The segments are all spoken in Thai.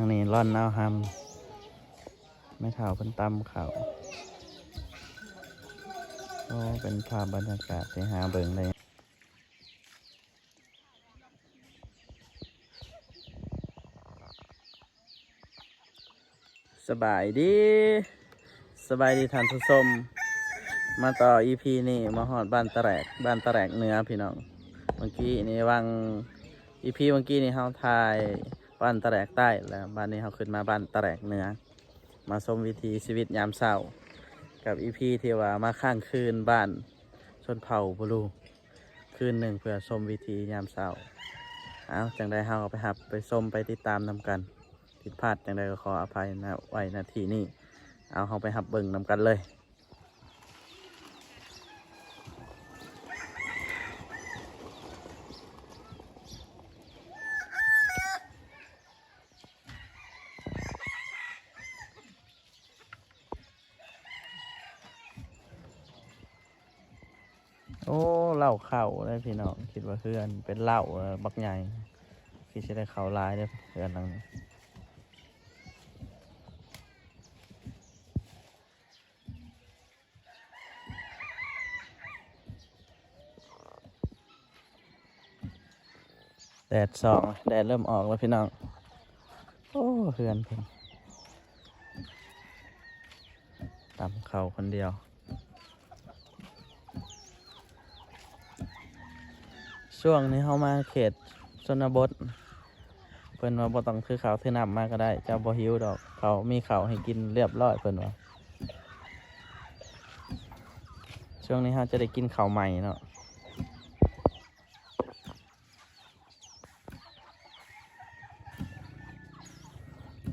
างนี้ร่อนเอาหำไม่เท่าเป็นตำเขาโอ้เป็นภาพบรรยากาศที่หาเบิ่งเลยสบายดีท่านผู้ชมมาต่อ EP นี่มาหอดบ้านตะแรกเหนือพี่น้องเมื่อกี้นี่EP เมื่อกี้นี่เขาถ่ายบ้านตะแรกใต้แล้วบ้านนี้เขาขึ้นมาบ้านตะแรกเหนือมาชมวิถีชีวิตยามเช้ากับ EP ที่ว่ามาข้างคืนบ้านชนเผ่าบลูคืนหนึ่งเพื่อชมวิถียามเช้าเอาจังได้เขาไปชมไปติดตามนำกันผิดพลาดจังได้ก็ขออภัยนะไว้นาทีนี้เอาเขาไปหับเบิ่งนำกันเลยโอ้เหล่าเข่าได้พี่น้องคิดว่าเพื่อนเป็นเหล่าบักใหญ่คิดจะได้เข่าลายได้เพื่อนหลังนี้แดดส่องแดดเริ่มออกแล้วพี่น้องโอ้เพื่อนเพิ่นตำเข่าคนเดียวช่วงนี้เขามาเขตชนบทเพิ่นว่าบ่ต้องคือเขาถือน้ำมาก็ได้เจ้าบ่หิวดอกเขามีเขาให้กินเรียบร้อยเพิ่นว่าช่วงนี้เขาจะได้กินข้าวใหม่เนาะ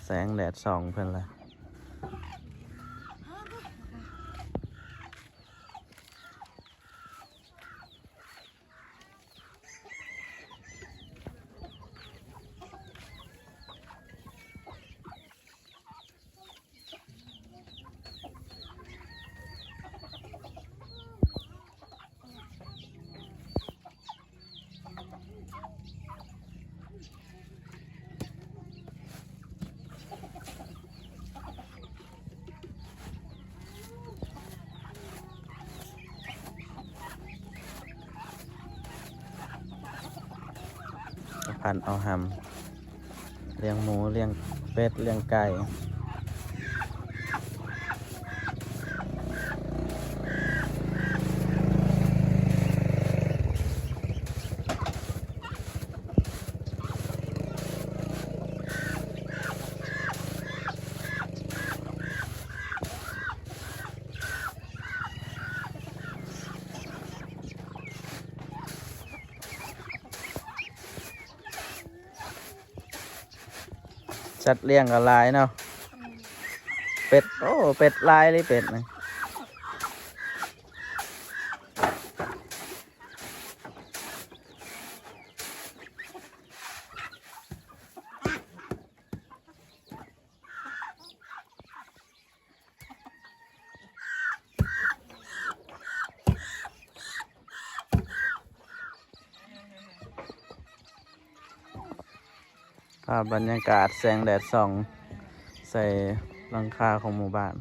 แสงแดดส่องเพิ่นละพันเอาหำเลี้ยงหมูเลี้ยงเป็ดเลี้ยงไก่สัตว์เลี้ยงก็หลายเนาะเป็ดโอ้เป็ดลายเลยเป็ดนะภาพบรรยากาศแสงแดดส่องใส่หลังคาของหมู่บ้าน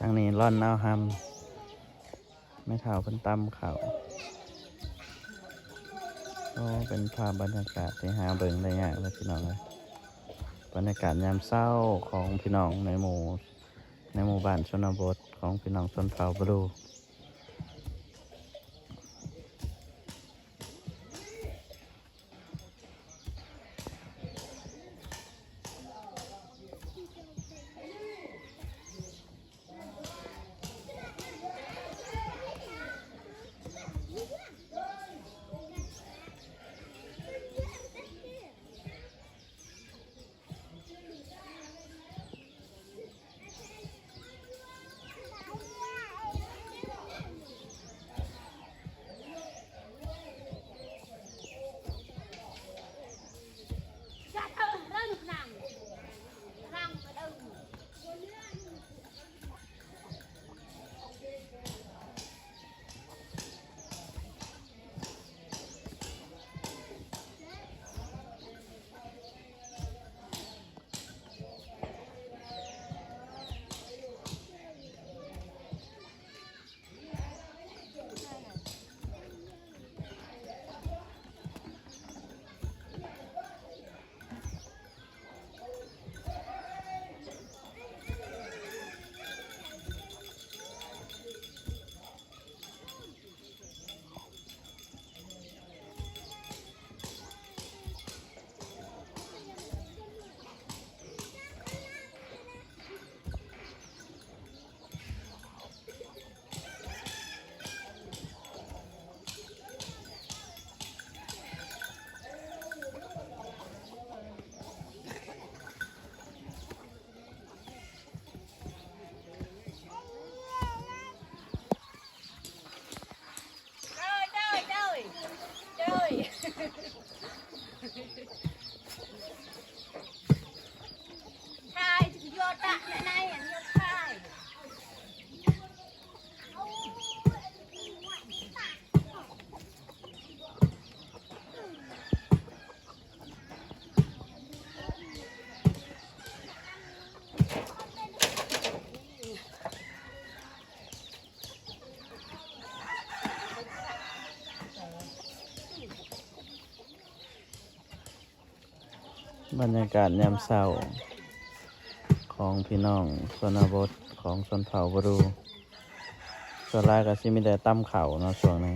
ทางนี้ร่อนเอาหำไม่เท่าเป็นตำเขาโอ้เป็นภาพบรรยากาศที่หาเบิ่งได้ยากเลยพี่น้องเลยบรรยากาศยามเศร้าของพี่น้องในหมู่บ้านชนบทของพี่น้องชนเผ่าบรูบรรยากาศยามเศร้าของพี่น้องชนบทของชนเผ่าบรูส่วนรายก็สิมีแต่ตำเขาเนาะช่วงนี้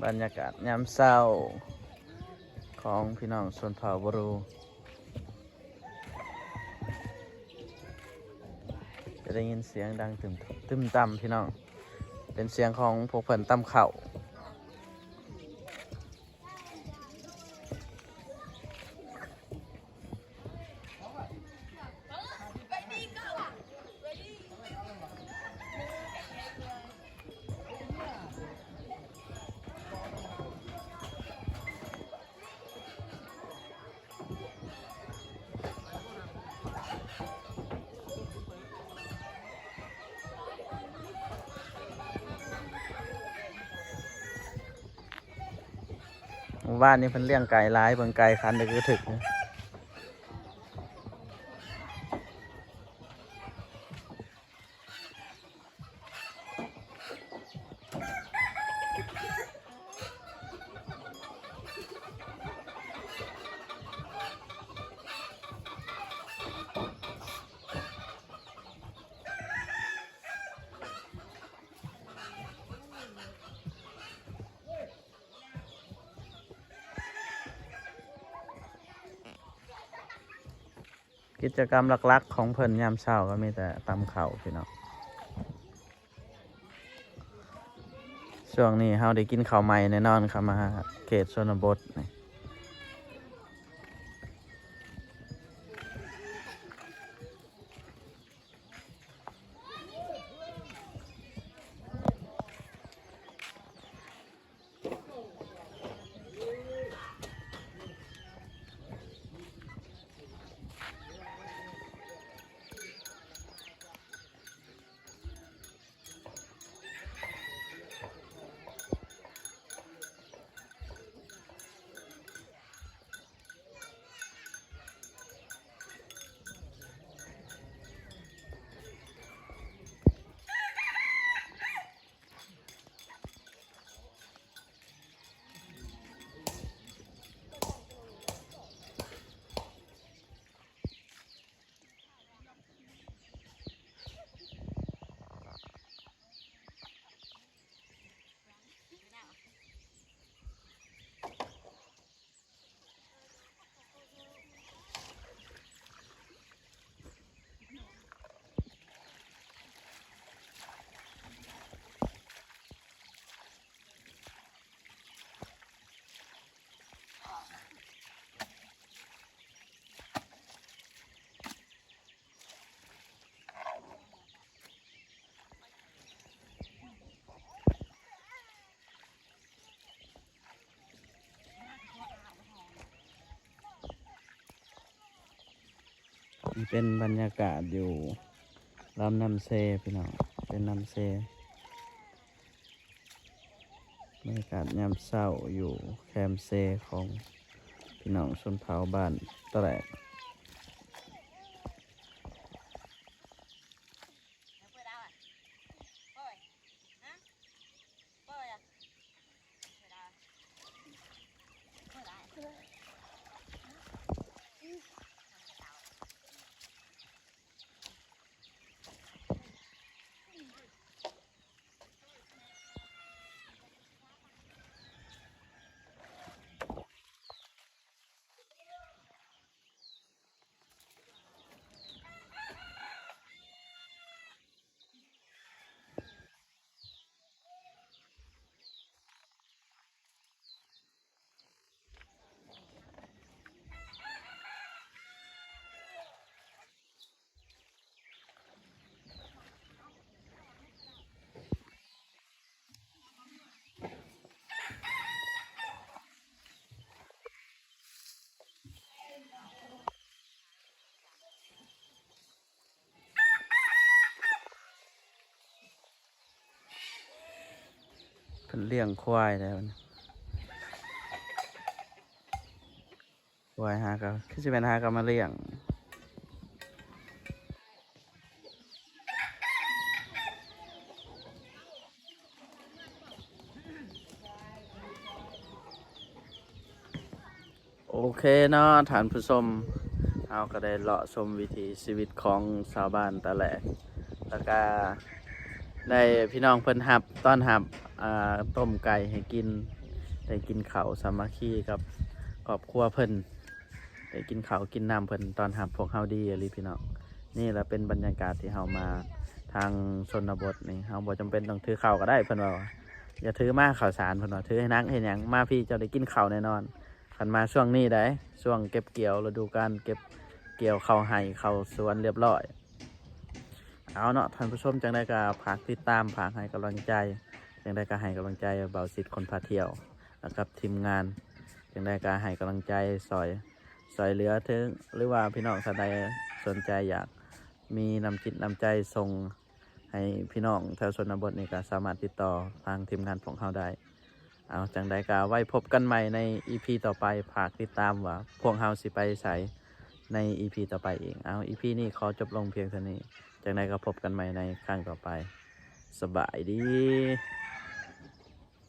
บรรยากาศยามเศร้าของพี่น้องชนเผ่าบรูจะได้ยินเสียงดังตึมต่ำพี่น้องเป็นเสียงของพวกเพิ่นตำเข่าหมู่บ้านนี้เพิ่นเลี้ยงไก่หลายเบิ่งไก่คันเด็กก็ถึกนะ กิจกรรมหลักๆของเพิ่นยามเช้าก็มีแต่ตำข้าวพี่น้องช่วงนี้เฮาได้กินข้าวใหม่แน่นอนครับมาเขตชนบทนี่เป็นบรรยากาศอยู่ลำน้ำเซพี่น้องเป็นน้ำเซบรรยากาศยามเช้าอยู่แคมป์เซของพี่น้องชนเผ่าบ้านตะแหลกเพิ่นเลี้ยงควายแล้วนะควายหากับคือจะเป็นหากับมาเลี้ยงโอเคเนาะท่านผู้ชมเราก็ได้เลาะชมวิถีชีวิตของชาวบ้านตะแหลกแล้วก็ได้พี่น้องเพิ่นหับต้อนหับต้มไก่ให้กินได้กินข้าวสามัคคีกับครอบครัวเพิ่นได้กินข้าวกินน้ำเพิ่นตอนหับพวกเฮาดีอะไรพี่น้องนี่แหละเป็นบรรยากาศที่เฮามาทางชนบทนี่เฮาบ่จำเป็นต้องถือข้าวก็ได้เพิ่นว่าอย่าถือมาข้าวสารเพิ่นว่าถือให้นักเห็นหยังมาพี่เจ้าได้กินข้าวแน่นอนขันมาช่วงนี้ได้ช่วงเก็บเกี่ยวฤดูกาลเก็บเกี่ยวข้าวไห่ข้าวสวนเรียบร้อยเอาเนาะท่านผู้ชมจังได้ก็ฝากติดตามฝากให้กำลังใจจังได้ก็ให้กำลังใจเบาสิทธิ์คนพาเที่ยวนะครับทีมงานจังได้ก็ให้กำลังใจซอยเหลือถึงหรือว่าพี่น้องท่านใดสนใจอยากมีน้ำจิตน้ำใจส่งให้พี่น้องแถวชนบทนี่ก็สามารถติดต่อทางทีมงานของเราได้เอาจังได้ก็ไว้พบกันใหม่ใน EP ต่อไปฝากติดตามว่าพวกเราสิไปใส่ใน EP ต่อไปเองเอา EP นี้ขอจบลงเพียงเท่านี้จากนั้นก็พบกันใหม่ในครั้งต่อไปสบายดี